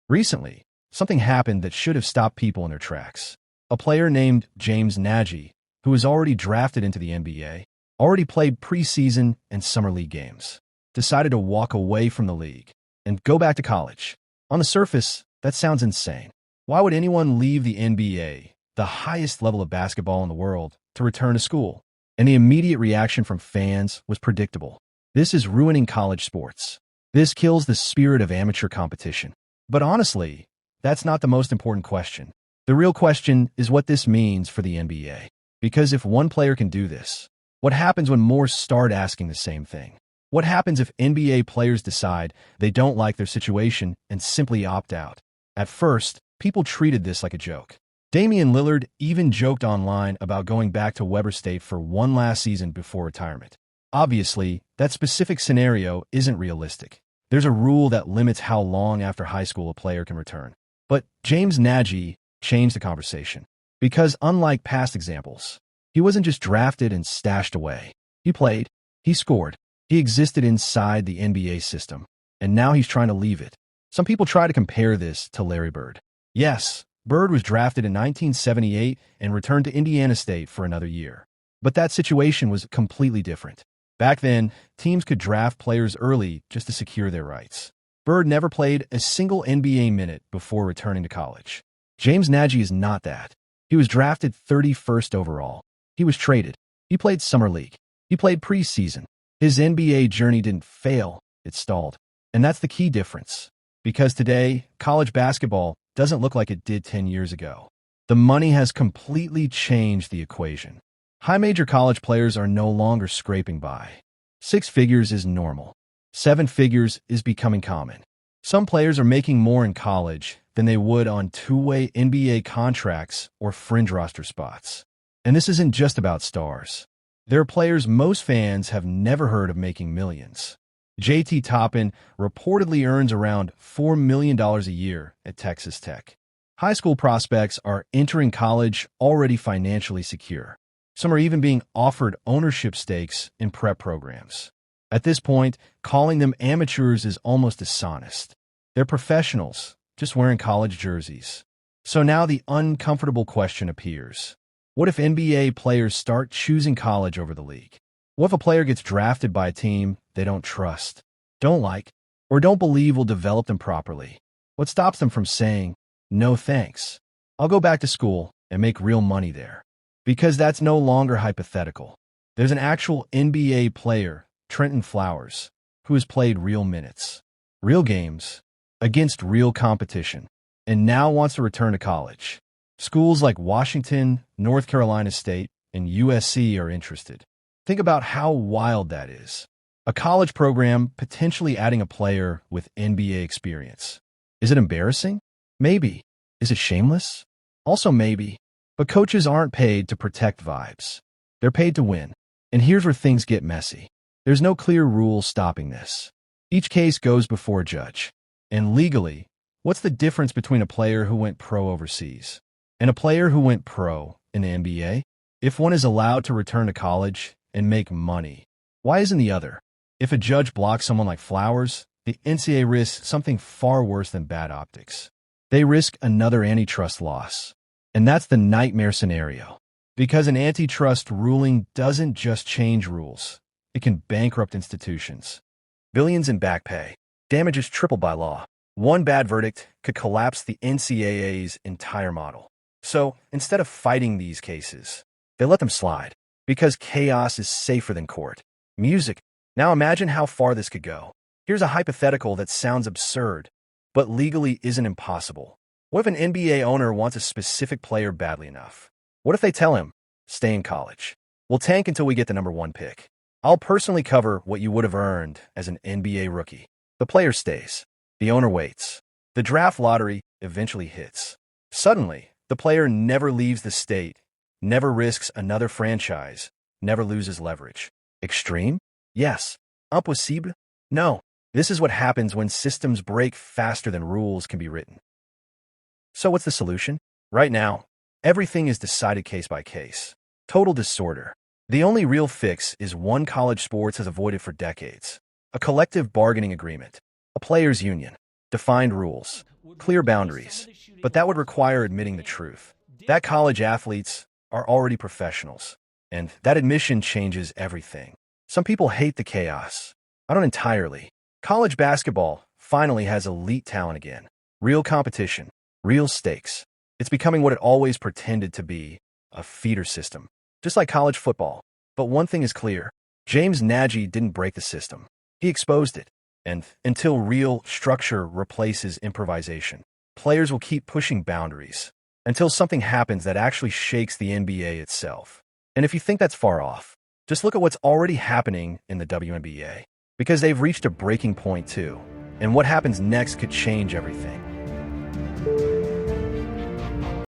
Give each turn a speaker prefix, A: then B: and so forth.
A: Recently, something happened that should have stopped people in their tracks. A player named James Nagy, who was already drafted into the NBA, already played preseason and summer league games, decided to walk away from the league and go back to college. On the surface, that sounds insane. Why would anyone leave the NBA, the highest level of basketball in the world, to return to school? And the immediate reaction from fans was predictable. This is ruining college sports. This kills the spirit of amateur competition. But honestly, that's not the most important question. The real question is what this means for the NBA. Because if one player can do this, what happens when more start asking the same thing? What happens if NBA players decide they don't like their situation and simply opt out? At first, people treated this like a joke. Damian Lillard even joked online about going back to Weber State for one last season before retirement. Obviously, that specific scenario isn't realistic. There's a rule that limits how long after high school a player can return. But James Nagy changed the conversation. Because unlike past examples, he wasn't just drafted and stashed away. He played, he scored, he existed inside the NBA system, and now he's trying to leave it. Some people try to compare this to Larry Bird. Yes, Bird was drafted in 1978 and returned to Indiana State for another year. But that situation was completely different. Back then, teams could draft players early just to secure their rights. Bird never played a single NBA minute before returning to college. James Nagy is not that. He was drafted 31st overall. He was traded. He played summer league. He played preseason. His NBA journey didn't fail, it stalled. And that's the key difference. Because today, college basketball doesn't look like it did 10 years ago. The money has completely changed the equation. High major college players are no longer scraping by. 6 figures is normal. 7 figures is becoming common. Some players are making more in college than they would on two-way NBA contracts or fringe roster spots. And this isn't just about stars. There are players most fans have never heard of making millions. JT Toppin reportedly earns around $4 million a year at Texas Tech. High school prospects are entering college already financially secure. Some are even being offered ownership stakes in prep programs. At this point, calling them amateurs is almost dishonest. They're professionals, just wearing college jerseys. So now the uncomfortable question appears. What if NBA players start choosing college over the league? What if a player gets drafted by a team they don't trust, don't like, or don't believe will develop them properly? What stops them from saying, no thanks, I'll go back to school and make real money there? Because that's no longer hypothetical. There's an actual NBA player, Trenton Flowers, who has played real minutes, real games, against real competition, and now wants to return to college. Schools like Washington, North Carolina State, and USC are interested. Think about how wild that is. A college program potentially adding a player with NBA experience. Is it embarrassing? Maybe. Is it shameless? Also maybe. But coaches aren't paid to protect vibes. They're paid to win. And here's where things get messy. There's no clear rule stopping this. Each case goes before a judge. And legally, what's the difference between a player who went pro overseas and a player who went pro in the NBA? If one is allowed to return to college and make money, why isn't the other? If a judge blocks someone like Flowers, the NCAA risks something far worse than bad optics. They risk another antitrust loss. And that's the nightmare scenario. Because an antitrust ruling doesn't just change rules. It can bankrupt institutions. Billions in back pay. Damages tripled by law. One bad verdict could collapse the NCAA's entire model. So, instead of fighting these cases, they let them slide. Because chaos is safer than court. Music. Now imagine how far this could go. Here's a hypothetical that sounds absurd, but legally isn't impossible. What if an NBA owner wants a specific player badly enough? What if they tell him, stay in college? We'll tank until we get the #1 pick. I'll personally cover what you would have earned as an NBA rookie. The player stays. The owner waits. The draft lottery eventually hits. Suddenly, the player never leaves the state, never risks another franchise, never loses leverage. Extreme? Yes. Impossible? No. This is what happens when systems break faster than rules can be written. So what's the solution? Right now, everything is decided case by case. Total disorder. The only real fix is one college sports has avoided for decades. A collective bargaining agreement. A players' union. Defined rules. clear boundaries. But that would require admitting the truth, that college athletes are already professionals. And that admission changes everything. Some people hate the chaos. I don't entirely. College basketball finally has elite talent again. Real competition, real stakes. It's becoming what it always pretended to be, a feeder system, just like college football. But one thing is clear. James Nagy didn't break the system. He exposed it. And until real structure replaces improvisation, players will keep pushing boundaries until something happens that actually shakes the NBA itself. And if you think that's far off, just look at what's already happening in the WNBA, because they've reached a breaking point too. And what happens next could change everything.